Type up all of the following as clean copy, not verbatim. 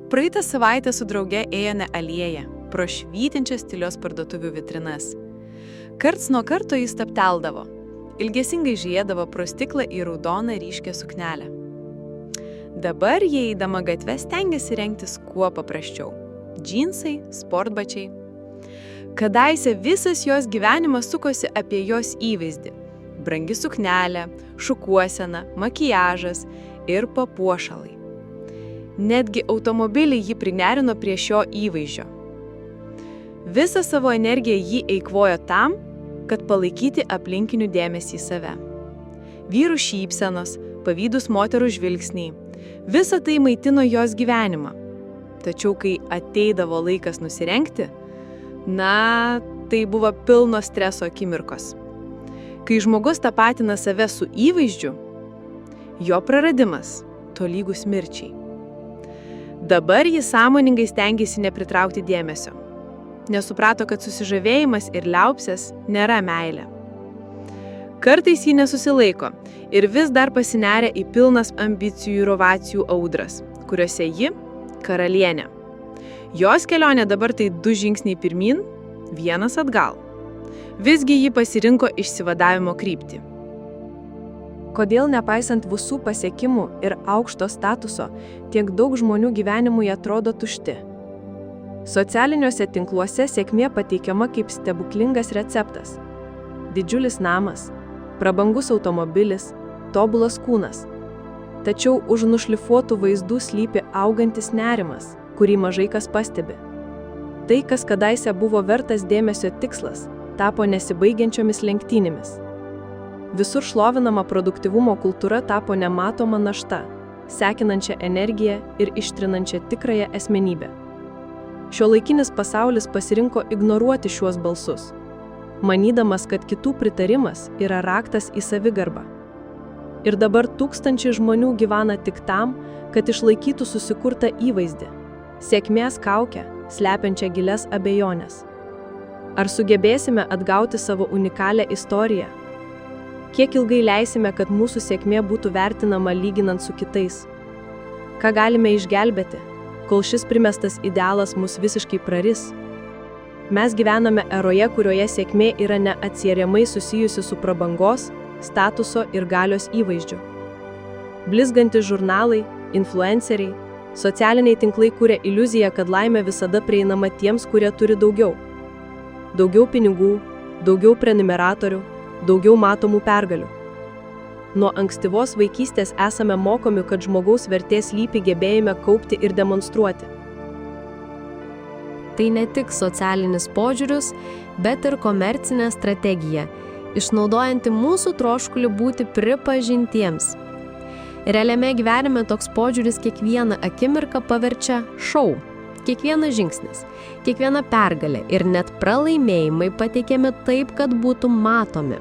Praeitą savaitę su drauge ėjome alėją, pro švytinčias stilios parduotuvių vitrinas. Karts nuo karto jis stabteldavo, ilgesingai žiedavo pro stiklą į raudoną ryškę suknelę. Dabar jie eidama gatve stengiasi rengtis kuo paprasčiau. Džinsai, sportbačiai. Kadaise visas jos gyvenimas sukosi apie jos įvaizdį. Brangi suknelė, šukuosena, makiažas ir papuošalai. Netgi automobilį ji prinerino prie šio įvaizdžio. Visą savo energiją ji eikvojo tam, kad palaikyti aplinkinių dėmesį į save. Vyrų šypsenos, pavydūs moterų žvilgsniai, visa tai maitino jos gyvenimą. Tačiau, kai ateidavo laikas nusirengti, tai buvo pilno streso akimirkos. Kai žmogus tapatina save su įvaizdžiu, jo praradimas tolygus mirčiai. Dabar jis sąmoningai stengiasi nepritraukti dėmesio. Nesuprato, kad susižavėjimas ir liaupsės nėra meilė. Kartais ji nesusilaiko ir vis dar pasineria į pilnas ambicijų ir ovacijų audras, kuriuose ji karalienė. Jos kelionė dabar tai 2 žingsniai pirmyn, 1 atgal. Visgi ji pasirinko išsivadavimo kryptį. Kodėl nepaisant visų pasiekimų ir aukšto statuso, tiek daug žmonių gyvenimui atrodo tušti? Socialiniuose tinkluose sėkmė pateikiama kaip stebuklingas receptas. Didžiulis namas, prabangus automobilis, tobulas kūnas. Tačiau už nušlifuotų vaizdų slypi augantis nerimas, kurį mažai kas pastebi. Tai, kas kadaise buvo vertas dėmesio tikslas, tapo nesibaigiančiomis lenktynėmis. Visur šlovinama produktyvumo kultūra tapo nematoma našta, sekinančia energiją ir ištrinančia tikrąją asmenybę. Šiuolaikinis pasaulis pasirinko ignoruoti šiuos balsus, manydamas, kad kitų pritarimas yra raktas į savigarbą. Ir dabar tūkstančiai žmonių gyvena tik tam, kad išlaikytų susikurtą įvaizdį, sėkmės kaukę, slepiančią gilias abejonės. Ar sugebėsime atgauti savo unikalią istoriją? Kiek ilgai leisime, kad mūsų sėkmė būtų vertinama lyginant su kitais? Ką galime išgelbėti, kol šis primestas idealas mus visiškai praris? Mes gyvename eroje, kurioje sėkmė yra neatsiejamai susijusi su prabangos, statuso ir galios įvaizdžiu. Blizgantys žurnalai, influenceriai, socialiniai tinklai kuria iliuziją, kad laimė visada prieinama tiems, kurie turi daugiau. Daugiau pinigų, daugiau prenumeratorių, daugiau matomų pergalių. Nuo ankstyvos vaikystės esame mokomi, kad žmogaus vertė slypi gebėjime kaupti ir demonstruoti. Tai ne tik socialinis požiūris, bet ir komercinė strategija, išnaudojanti mūsų troškulį būti pripažintiems. Realiame gyvenime toks požiūris kiekvieną akimirką paverčia šou. Kiekvienas žingsnis, kiekviena pergalė ir net pralaimėjimai pateikiami taip, kad būtų matomi.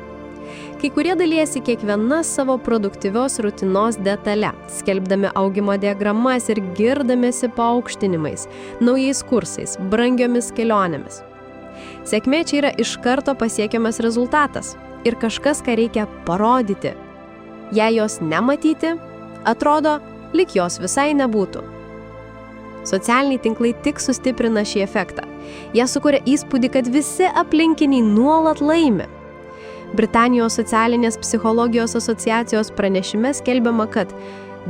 Kai kurie dalijasi kiekviena savo produktyvios rutinos detale, skelbdami augimo diagramas ir girdamėsi paaukštinimais, naujais kursais, brangiomis kelionėmis. Sėkmė čia yra iš karto pasiekiamas rezultatas ir kažkas, ką reikia parodyti. Jei jos nematyti, atrodo, lyg jos visai nebūtų. Socialiniai tinklai tik sustiprina šį efektą. Jie sukuria įspūdį, kad visi aplinkiniai nuolat laimi. Britanijos socialinės psichologijos asociacijos pranešime skelbiama, kad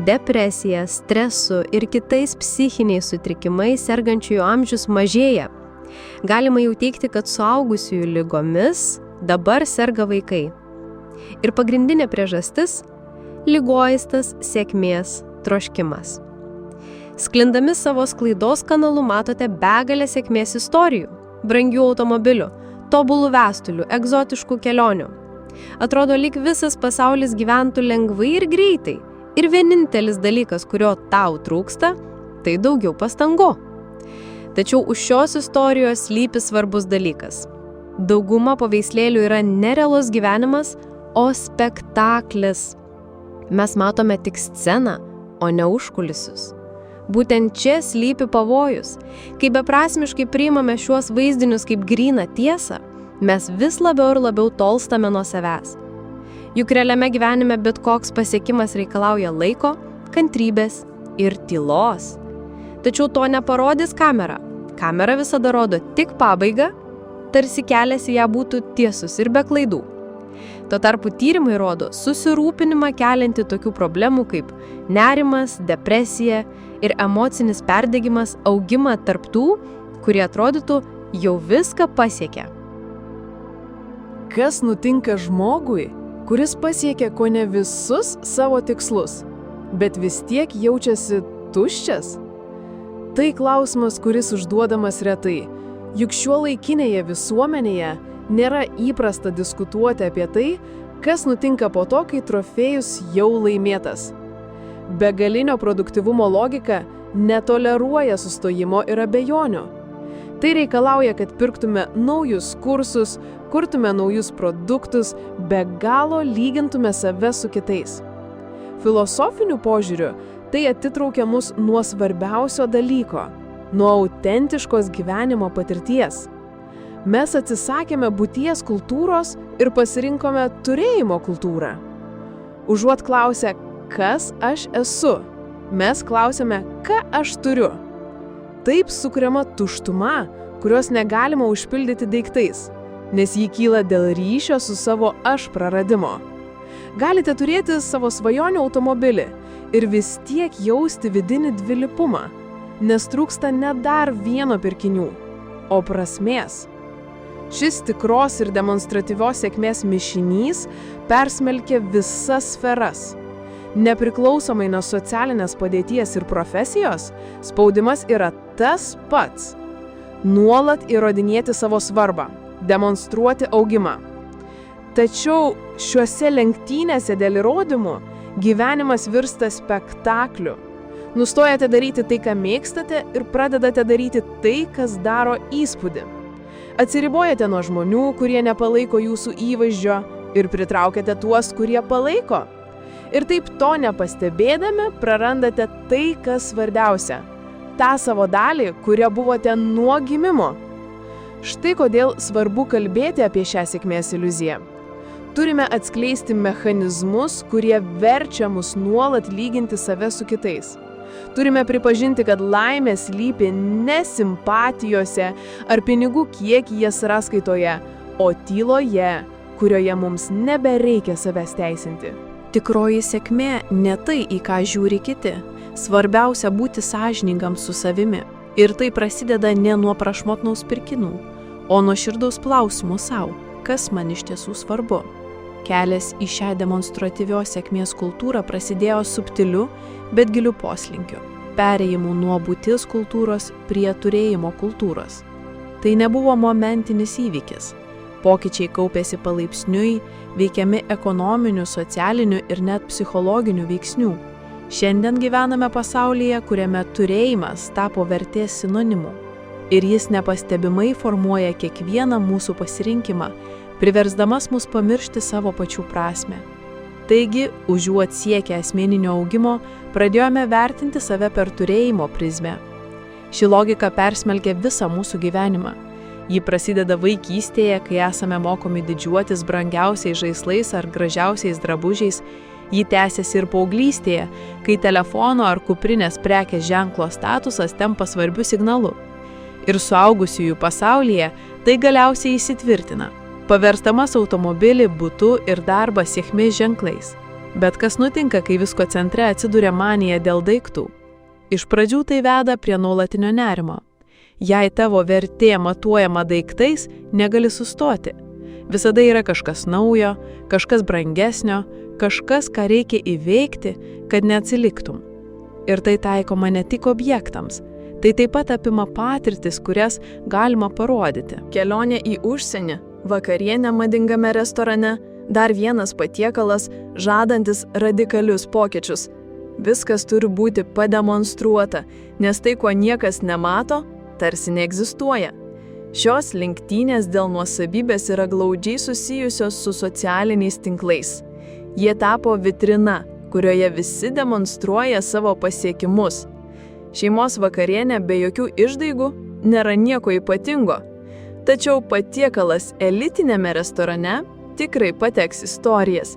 depresija, stresu ir kitais psichiniais sutrikimais sergančiųjų amžius mažėja. Galima jau teigti, kad suaugusiųjų ligomis dabar serga vaikai. Ir pagrindinė priežastis – ligoistas sėkmės troškimas. Sklindami savo sklaidos kanalu matote begalę sėkmės istorijų, brangių automobilių, tobulų vestulių, egzotiškų kelionių. Atrodo, lyg visas pasaulis gyventų lengvai ir greitai. Ir vienintelis dalykas, kurio tau trūksta, tai daugiau pastangų. Tačiau už šios istorijos slypi svarbus dalykas. Dauguma paveikslėlių yra nerealus gyvenimas, o spektaklis. Mes matome tik sceną, o ne užkulisius. Būtent čia slypi pavojus. Kai beprasmiškai priimame šiuos vaizdinius kaip gryną tiesą, mes vis labiau ir labiau tolstame nuo savęs. Juk realiame gyvenime bet koks pasiekimas reikalauja laiko, kantrybės ir tylos. Tačiau to neparodys kamera. Kamera visada rodo tik pabaigą, tarsi kelias į ją būtų tiesus ir be klaidų. Tuo tarpu tyrimai rodo susirūpinimą kelianti tokių problemų kaip nerimas, depresija ir emocinis perdegimas augimą tarp tų, kurie atrodytų jau viską pasiekė. Kas nutinka žmogui, kuris pasiekia kone visus savo tikslus, bet vis tiek jaučiasi tuščias? Tai klausimas, kuris užduodamas retai, juk šiuolaikinėje visuomenėje nėra įprasta diskutuoti apie tai, kas nutinka po to, kai trofėjus jau laimėtas. Begalinio produktyvumo logika netoleruoja sustojimo ir abejonių. Tai reikalauja, kad pirktume naujus kursus, kurtume naujus produktus, be galo lygintume save su kitais. Filosofiniu požiūriu, tai atitraukia mus nuo svarbiausio dalyko, nuo autentiškos gyvenimo patirties. Mes atsisakėme būties kultūros ir pasirinkome turėjimo kultūrą. Užuot klausę, kas aš esu, mes klausėme, ką aš turiu. Taip sukuriama tuštuma, kurios negalima užpildyti daiktais, nes ji kyla dėl ryšio su savo aš praradimo. Galite turėti savo svajonių automobilį ir vis tiek jausti vidinį dvilypumą, nes trūksta ne dar vieno pirkinių, o prasmės. Šis tikros ir demonstratyvios sėkmės mišinys persmelkia visas sferas. Nepriklausomai nuo socialinės padėties ir profesijos, spaudimas yra tas pats. Nuolat įrodinėti savo svarbą, demonstruoti augimą. Tačiau šiuose lenktynėse dėl įrodymų gyvenimas virsta spektakliu. Nustojate daryti tai, ką mėgstate ir pradedate daryti tai, kas daro įspūdį. Atsiribojate nuo žmonių, kurie nepalaiko jūsų įvaizdžio ir pritraukiate tuos, kurie palaiko. Ir taip to nepastebėdami prarandate tai, kas svarbiausia. tą savo dalį, kuria buvote nuo gimimo. Štai kodėl svarbu kalbėti apie šią sėkmės iliuziją. Turime atskleisti mechanizmus, kurie verčia mus nuolat lyginti save su kitais. Turime pripažinti, kad laimė slypi ne simpatijose ar pinigų kiekyje sąskaitoje, o tyloje, kurioje mums nebereikia savęs teisinti. Tikroji sėkmė ne tai, į ką žiūri kiti. Svarbiausia būti sąžiningam su savimi. Ir tai prasideda ne nuo prašmatnaus pirkinų, o nuo širdaus klausimo savo, kas man iš tiesų svarbu. Kelias į šią demonstratyvios sėkmės kultūrą prasidėjo subtiliu, bet giliu poslinkiu. Perėjimu nuo būties kultūros prie turėjimo kultūros. Tai nebuvo momentinis įvykis. Pokyčiai kaupėsi palaipsniui, veikiami ekonominių, socialinių ir net psichologinių veiksnių. Šiandien gyvename pasaulyje, kuriame turėjimas tapo vertės sinonimu. Ir jis nepastebimai formuoja kiekvieną mūsų pasirinkimą, priversdamas mus pamiršti savo pačių prasmę. Taigi, užuot siekę asmeninio augimo, pradėjome vertinti save per turėjimo prizmę. Ši logika persmelkia visą mūsų gyvenimą. Ji prasideda vaikystėje, kai esame mokomi didžiuotis brangiausiais žaislais ar gražiausiais drabužiais. Ji tęsiasi ir paauglystėje, kai telefono ar kuprinės prekės ženklo statusas tampa svarbiu signalu. Ir suaugusiųjų pasaulyje tai galiausiai įsitvirtina, paverstamas automobilį, butų ir darbą sėkmės ženklais. Bet kas nutinka, kai visko centre atsiduria manija dėl daiktų? Iš pradžių tai veda prie nuolatinio nerimo. Jei tavo vertė matuojama daiktais, negali sustoti. Visada yra kažkas naujo, kažkas brangesnio, kažkas, ką reikia įveikti, kad neatsiliktum. Ir tai taikoma ne tik objektams, tai taip pat apima patirtis, kurias galima parodyti. Kelionė į užsienį, vakarienė madingame restorane, dar vienas patiekalas, žadantis radikalius pokyčius. Viskas turi būti pademonstruota, nes tai, ko niekas nemato, tarsi neegzistuoja. Šios lenktynės dėl nuosavybės yra glaudžiai susijusios su socialiniais tinklais. Jie tapo vitrina, kurioje visi demonstruoja savo pasiekimus. Šeimos vakarienė be jokių išdaigų nėra nieko ypatingo. Tačiau patiekalas elitinėme restorane tikrai pateks istorijas.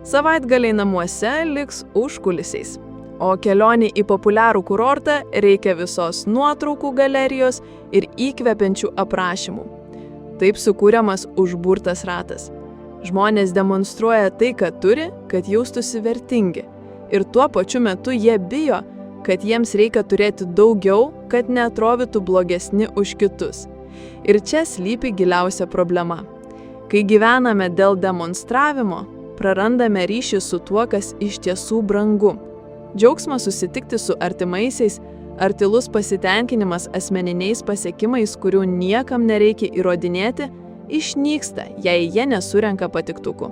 Savaitgaliai namuose liks užkulisiais. O kelionį į populiarų kurortą reikia visos nuotraukų galerijos ir įkvepiančių aprašymų. Taip sukūriamas užburtas ratas. Žmonės demonstruoja tai, ką turi, kad jaustųsi vertingi. Ir tuo pačiu metu jie bijo, kad jiems reikia turėti daugiau, kad neatrodytų blogesni už kitus. Ir čia slypi giliausia problema. Kai gyvename dėl demonstravimo, prarandame ryšį su tuo, kas iš tiesų brangu. Džiaugsmas susitikti su artimaisiais ar tylus pasitenkinimas asmeniniais pasiekimais, kurių niekam nereikia įrodinėti, išnyksta, jei jie nesurenka patiktukų.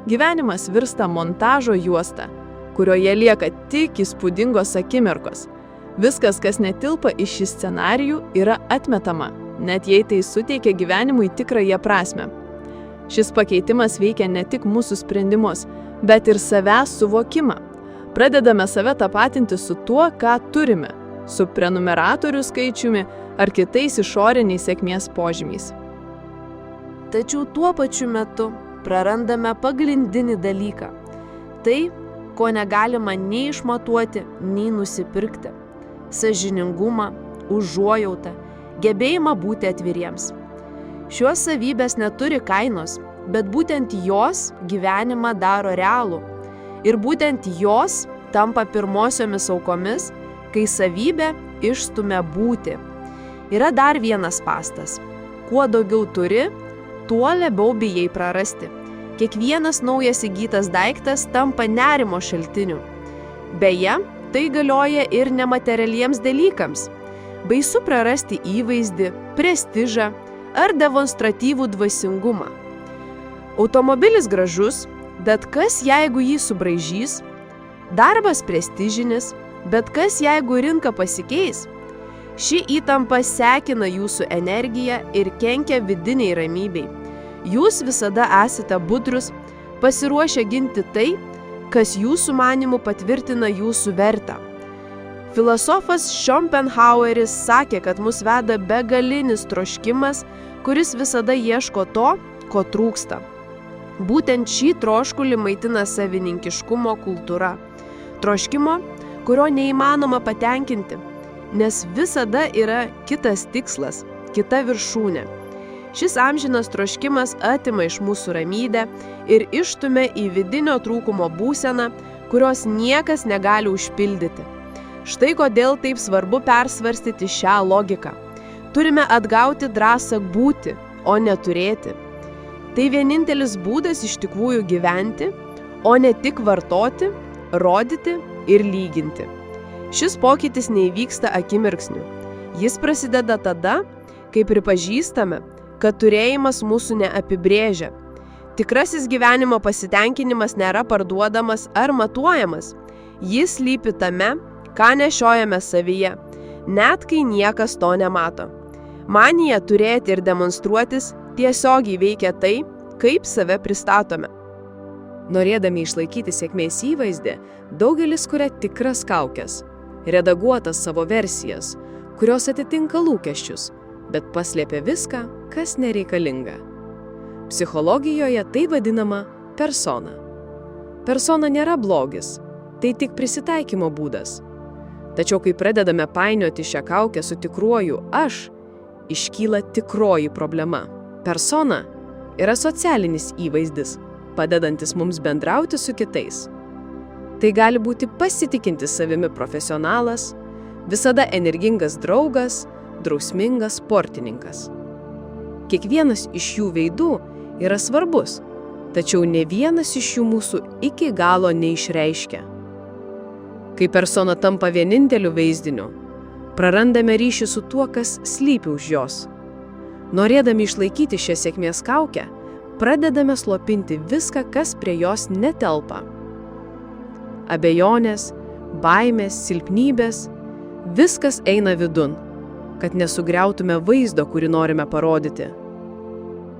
Gyvenimas virsta montažo juosta, kurioje lieka tik įspūdingos akimirkos. Viskas, kas netilpa į šį scenarijų, yra atmetama, net jei tai suteikia gyvenimui tikrąją prasmę. Šis pakeitimas veikia ne tik mūsų sprendimus, bet ir savęs suvokimą. Pradedame save tapatinti su tuo, ką turime, su prenumeratorių skaičiumi ar kitais išoriniais sėkmės požymiais. Tačiau tuo pačiu metu prarandame pagrindinį dalyką. Tai, ko negalima nei išmatuoti, nei nusipirkti. Sąžiningumą, užuojautą, gebėjimą būti atviriems. Šios savybės neturi kainos, bet būtent jos gyvenimą daro realų. Ir būtent jos tampa pirmosiomis aukomis, kai savybė išstumia būti. Yra dar vienas spąstas. Kuo daugiau turi, tuo labiau bijai prarasti. Kiekvienas naujas įgytas daiktas tampa nerimo šaltiniu. Beje, tai galioja ir nematerialiems dalykams. Baisu prarasti įvaizdį, prestižą ar demonstratyvų dvasingumą. Automobilis gražus, bet kas jeigu jį subraižys? Darbas prestižinis, bet kas jeigu rinka pasikeis? Ši įtampa sekina jūsų energiją ir kenkia vidiniai ramybei. Jūs visada esate budrus, pasiruošę ginti tai, kas jūsų manimų patvirtina jūsų vertę. Filosofas Schopenhaueris sakė, kad mus veda begalinis troškimas, kuris visada ieško to, ko trūksta. Būtent šį troškulį maitina savininkiškumo kultūra. Troškimo, kurio neįmanoma patenkinti, nes visada yra kitas tikslas, kita viršūnė. Šis amžinas troškimas atima iš mūsų ramybę ir išstumia į vidinio trūkumo būseną, kurios niekas negali užpildyti. Štai kodėl taip svarbu persvarstyti šią logiką. Turime atgauti drąsą būti, o ne turėti. Tai vienintelis būdas iš tikrųjų gyventi, o ne tik vartoti, rodyti ir lyginti. Šis pokytis neįvyksta akimirksniu. Jis prasideda tada, kai pripažįstame, kad turėjimas mūsų neapibrėžia. Tikrasis gyvenimo pasitenkinimas nėra parduodamas ar matuojamas. Jis slypi tame, ką nešiojame savyje, net kai niekas to nemato. Manija turėti ir demonstruotis tiesiogiai veikia tai, kaip save pristatome. Norėdami išlaikyti sėkmės įvaizdį, daugelis kuria tikras kaukes, redaguotas savo versijas, kurios atitinka lūkesčius, bet paslėpia viską, kas nereikalinga. Psichologijoje tai vadinama persona. Persona nėra blogis, tai tik prisitaikymo būdas. Tačiau kai pradedame painioti šią kaukę su tikruoju aš, iškyla tikroji problema. Persona yra socialinis įvaizdis, padedantis mums bendrauti su kitais. Tai gali būti pasitikintis savimi profesionalas, visada energingas draugas, drausmingas sportininkas. Kiekvienas iš jų veidų yra svarbus, tačiau ne vienas iš jų mūsų iki galo neišreiškia. Kai persona tampa vieninteliu vaizdiniu, prarandame ryšį su tuo, kas slypi už jos. Norėdami išlaikyti šią sėkmės kaukę, pradedame slopinti viską, kas prie jos netelpa. Abejonės, baimės, silpnybės, viskas eina vidun, kad nesugriautume vaizdo, kurį norime parodyti.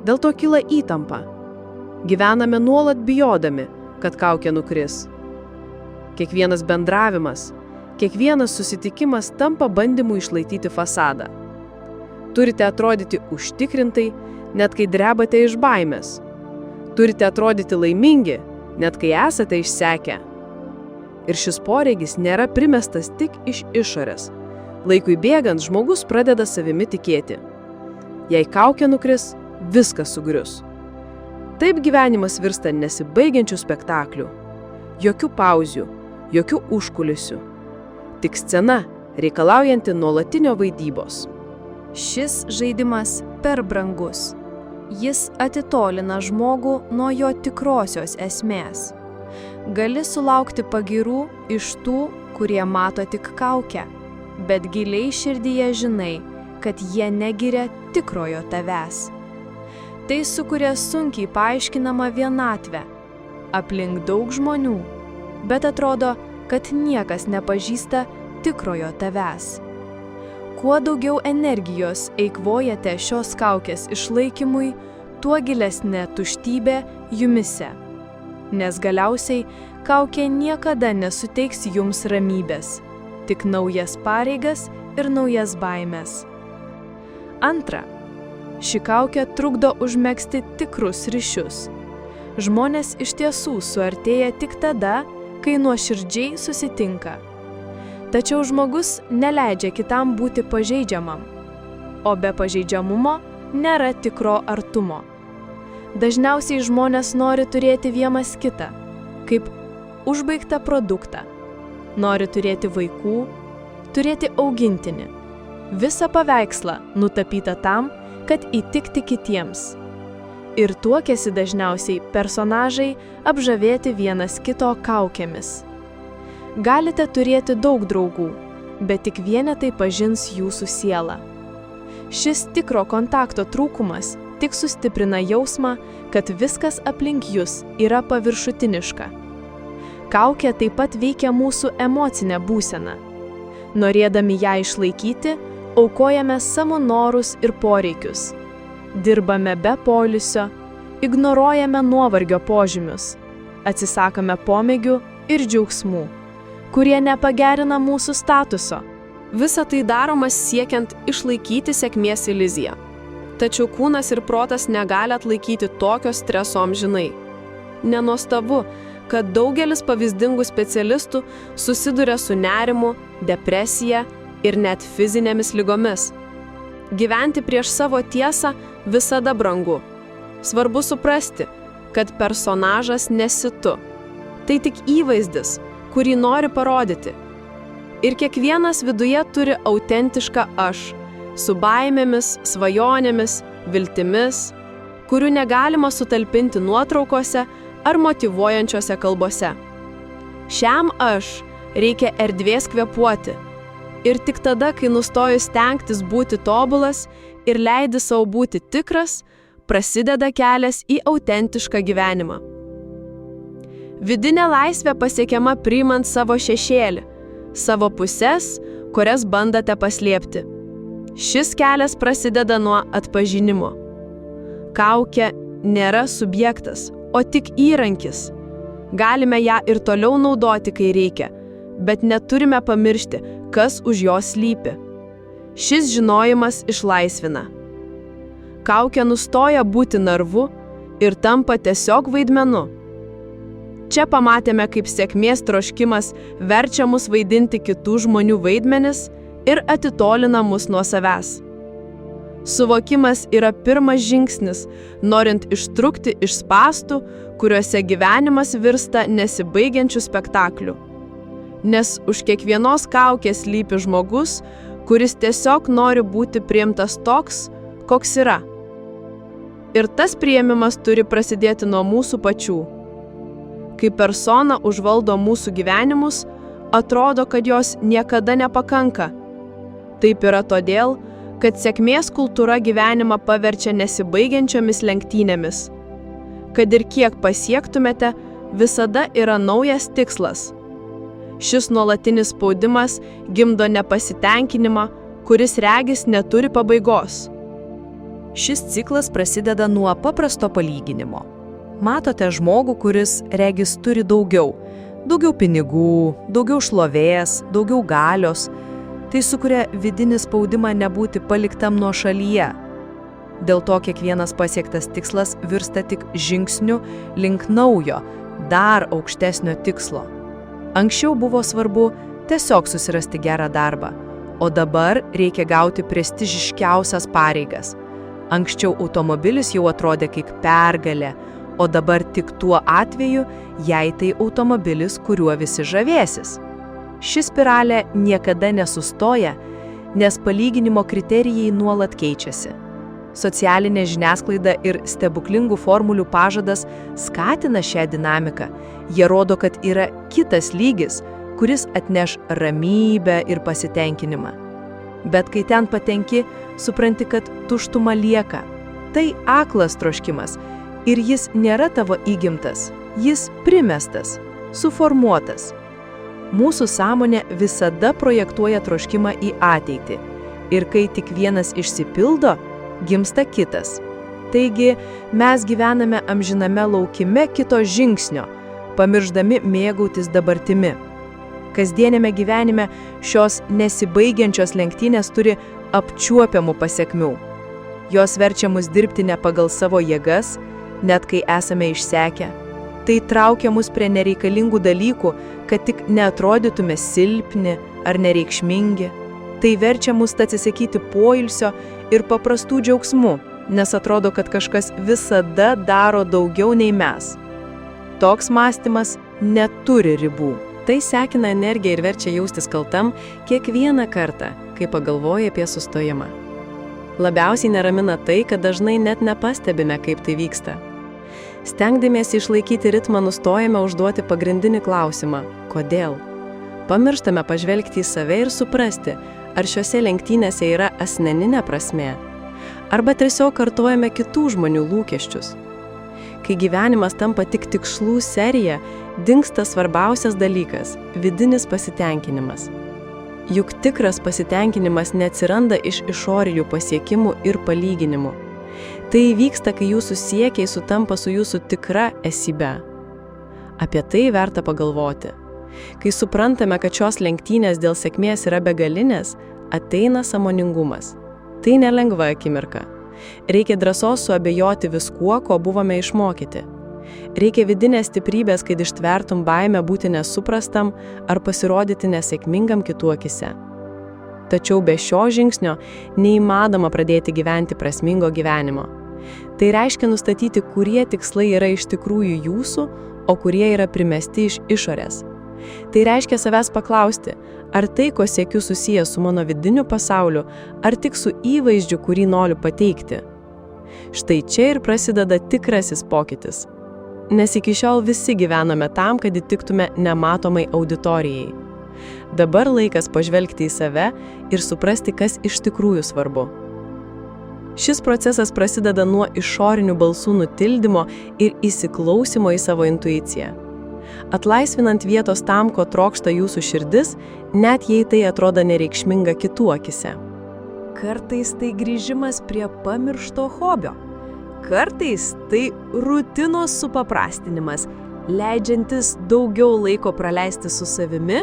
Dėl to kyla įtampa. Gyvename nuolat bijodami, kad kaukė nukris. Kiekvienas bendravimas, kiekvienas susitikimas tampa bandymu išlaikyti fasadą. Turite atrodyti užtikrintai, net kai drebate iš baimės. Turite atrodyti laimingi, net kai esate išsekę. Ir šis poreigis nėra primestas tik iš išorės. Laikui bėgant žmogus pradeda savimi tikėti. Jei kaukė nukris, viskas sugrius. Taip gyvenimas virsta nesibaigiančių spektaklių. Jokių pauzių, jokių užkulisių. Tik scena, reikalaujanti nuolatinio vaidybos. Šis žaidimas per brangus. Jis atitolina žmogų nuo jo tikrosios esmės. Gali sulaukti pagyrų iš tų, kurie mato tik kaukę, bet giliai širdyje žinai, kad jie negiria tikrojo tavęs. Tai sukuria sunkiai paaiškinamą vienatvę. Aplink daug žmonių, bet atrodo, kad niekas nepažįsta tikrojo tavęs. Kuo daugiau energijos eikvojate šios kaukės išlaikymui, tuo gilesnė tuštybė jumise. Nes galiausiai kaukė niekada nesuteiks jums ramybės, tik naujas pareigas ir naujas baimės. Antra, ši kaukė trukdo užmegzti tikrus ryšius. Žmonės iš tiesų suartėja tik tada, kai nuoširdžiai susitinka. Tačiau žmogus neleidžia kitam būti pažeidžiamam, o be pažeidžiamumo nėra tikro artumo. Dažniausiai žmonės nori turėti vienas kitą, kaip užbaigtą produktą. Nori turėti vaikų, turėti augintinį. Visą paveikslą nutapytą tam, kad įtikti kitiems. Ir tuokiasi dažniausiai personažai apžavėti vienas kito kaukėmis. Galite turėti daug draugų, bet tik vienetai pažins jūsų sielą. Šis tikro kontakto trūkumas tik sustiprina jausmą, kad viskas aplink jūs yra paviršutiniška. Kaukė taip pat veikia mūsų emocinę būseną. Norėdami ją išlaikyti, aukojame savo norus ir poreikius. Dirbame be poilsio, ignoruojame nuovargio požymius, atsisakome pomėgių ir džiaugsmų, kurie nepagerina mūsų statuso. Visa tai daromas siekiant išlaikyti sėkmės iliuziją. Tačiau kūnas ir protas negali atlaikyti tokio streso amžinai. Nenuostabu, kad daugelis pavyzdingų specialistų susiduria su nerimu, depresija ir net fizinėmis ligomis. Gyventi prieš savo tiesą visada brangu. Svarbu suprasti, kad personažas nesi tu. Tai tik įvaizdis, kurį nori parodyti. Ir kiekvienas viduje turi autentišką aš, su baimėmis, svajonėmis, viltimis, kurių negalima sutalpinti nuotraukose ar motyvuojančiose kalbose. Šiam aš reikia erdvės kvėpuoti. Ir tik tada, kai nustoju stengtis būti tobulas ir leidi savo būti tikras, prasideda kelias į autentišką gyvenimą. Vidinė laisvė pasiekiama priimant savo šešėlį, savo puses, kurias bandate paslėpti. Šis kelias prasideda nuo atpažinimo. Kaukė nėra subjektas, o tik įrankis. Galime ją ir toliau naudoti, kai reikia, bet neturime pamiršti, kas už jos slypi. Šis žinojimas išlaisvina. Kaukė nustoja būti narvu ir tampa tiesiog vaidmenu. Čia pamatėme, kaip sėkmės troškimas verčia mus vaidinti kitų žmonių vaidmenis ir atitolina mus nuo savęs. Suvokimas yra pirmas žingsnis, norint ištrūkti iš spąstų, kuriuose gyvenimas virsta nesibaigiančių spektaklių. Nes už kiekvienos kaukės slypi žmogus, kuris tiesiog nori būti priimtas toks, koks yra. Ir tas priėmimas turi prasidėti nuo mūsų pačių. Kai persona užvaldo mūsų gyvenimus, atrodo, kad jos niekada nepakanka. Taip yra todėl, kad sėkmės kultūra gyvenimą paverčia nesibaigiančiomis lenktynėmis. Kad ir kiek pasiektumėte, visada yra naujas tikslas. Šis nuolatinis spaudimas gimdo nepasitenkinimą, kuris regis neturi pabaigos. Šis ciklas prasideda nuo paprasto palyginimo. Matote žmogų, kuris regis turi daugiau pinigų, daugiau šlovės, daugiau galios. Tai sukuria vidinį spaudimą nebūti paliktam nuošalyje. Dėl to kiekvienas pasiektas tikslas virsta tik žingsniu link naujo, dar aukštesnio tikslo. Anksčiau buvo svarbu tiesiog susirasti gerą darbą, o dabar reikia gauti prestižiškiausias pareigas. Anksčiau automobilis jau atrodė kaip pergalė, o dabar tik tuo atveju, jei tai automobilis, kuriuo visi žavėsis. Ši spiralė niekada nesustoja, nes palyginimo kriterijai nuolat keičiasi. Socialinė žiniasklaida ir stebuklingų formulių pažadas skatina šią dinamiką. Jie rodo, kad yra kitas lygis, kuris atneš ramybę ir pasitenkinimą. Bet kai ten patenki, supranti, kad tuštuma lieka. Tai aklas troškimas ir jis nėra tavo įgimtas, jis primestas, suformuotas. Mūsų sąmonė visada projektuoja troškimą į ateitį. Ir kai tik vienas išsipildo, gimsta kitas. Taigi, mes gyvename amžiname laukime kito žingsnio, pamirždami mėgautis dabartimi. Kasdienėme gyvenime šios nesibaigiančios lenktynės turi apčiuopiamų pasekmių. Jos verčia mus dirbti ne pagal savo jėgas, net kai esame išsekę. Tai traukia mus prie nereikalingų dalykų, kad tik neatrodytume silpni ar nereikšmingi. Tai verčia mus atsisakyti poilsio ir paprastų džiaugsmų, nes atrodo, kad kažkas visada daro daugiau nei mes. Toks mąstymas neturi ribų. Tai sekina energiją ir verčia jaustis kaltam kiekvieną kartą, kai pagalvoji apie sustojimą. Labiausiai neramina tai, kad dažnai net nepastebime, kaip tai vyksta. Stengdamiesi išlaikyti ritmą, nustojame užduoti pagrindinį klausimą – kodėl? Pamirštame pažvelgti į save ir suprasti, ar šiuose lenktynėse yra asmeninė prasmė, arba tiesiog kartojame kitų žmonių lūkesčius. Kai gyvenimas tampa tik tikslų serija, dingsta svarbiausias dalykas – vidinis pasitenkinimas. Juk tikras pasitenkinimas neatsiranda iš išorinių pasiekimų ir palyginimų. Tai įvyksta, kai jūsų siekiai sutampa su jūsų tikra esybe. Apie tai verta pagalvoti. Kai suprantame, kad šios lenktynės dėl sėkmės yra begalinės, ateina sąmoningumas. Tai nelengva akimirka. Reikia drąsos suabejoti viskuo, ko buvome išmokyti. Reikia vidinės stiprybės, kad ištvertum baimę būti nesuprastam ar pasirodyti nesėkmingam kitų akyse. Tačiau be šio žingsnio neįmanoma pradėti gyventi prasmingo gyvenimo. Tai reiškia nustatyti, kurie tikslai yra iš tikrųjų jūsų, o kurie yra primesti iš išorės. Tai reiškia savęs paklausti, ar tai, ko siekiu susijęs su mano vidiniu pasauliu, ar tik su įvaizdžiu, kurį noriu pateikti. Štai čia ir prasideda tikrasis pokytis. Nes iki šiol visi gyvename tam, kad įtiktume nematomai auditorijai. Dabar laikas pažvelgti į save ir suprasti, kas iš tikrųjų svarbu. Šis procesas prasideda nuo išorinių balsų nutildymo ir įsiklausimo į savo intuiciją. Atlaisvinant vietos tam, ko trokšta jūsų širdis, net jei tai atrodo nereikšminga kitų akyse. Kartais tai grįžimas prie pamiršto hobio. Kartais tai rutinos supaprastinimas, leidžiantis daugiau laiko praleisti su savimi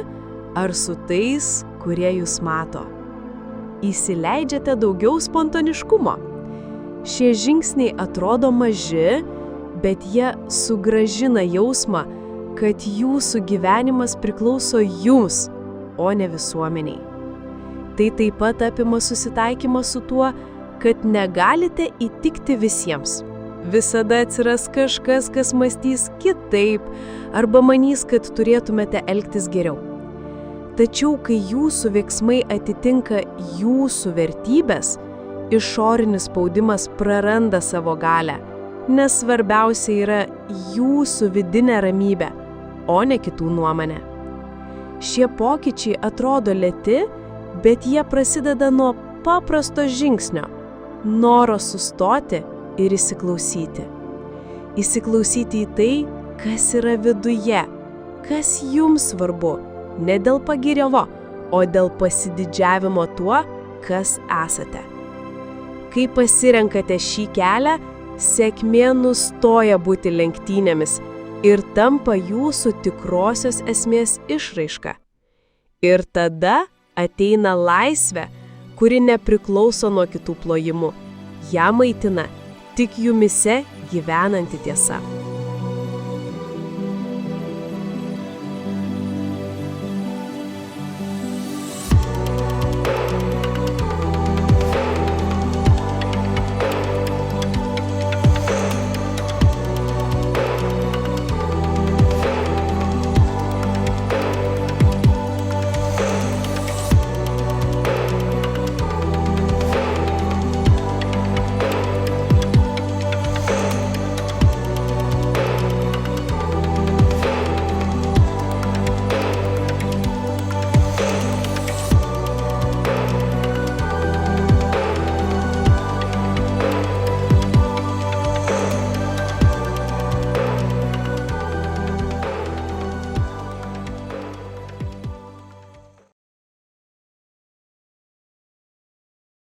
ar su tais, kurie jūs mato. Įsileidžiate daugiau spontaniškumo. Šie žingsniai atrodo maži, bet jie sugrąžina jausmą, kad jūsų gyvenimas priklauso jums, o ne visuomeniai. Tai taip pat apima susitaikymą su tuo, kad negalite įtikti visiems. Visada atsiras kažkas, kas mąstys kitaip, arba manys, kad turėtumėte elgtis geriau. Tačiau, kai jūsų veiksmai atitinka jūsų vertybės, išorinis spaudimas praranda savo galią, nes svarbiausia yra jūsų vidinė ramybė, o ne kitų nuomonė. Šie pokyčiai atrodo lėti, bet jie prasideda nuo paprasto žingsnio – noro sustoti ir įsiklausyti. Įsiklausyti į tai, kas yra viduje, kas jums svarbu, ne dėl pagyrimo, o dėl pasididžiavimo tuo, kas esate. Kai pasirenkate šį kelią, sėkmė nustoja būti lenktynėmis ir tampa jūsų tikrosios esmės išraiška. Ir tada ateina laisvė, kuri nepriklauso nuo kitų plojimų. Ją maitina tik jumise gyvenanti tiesa.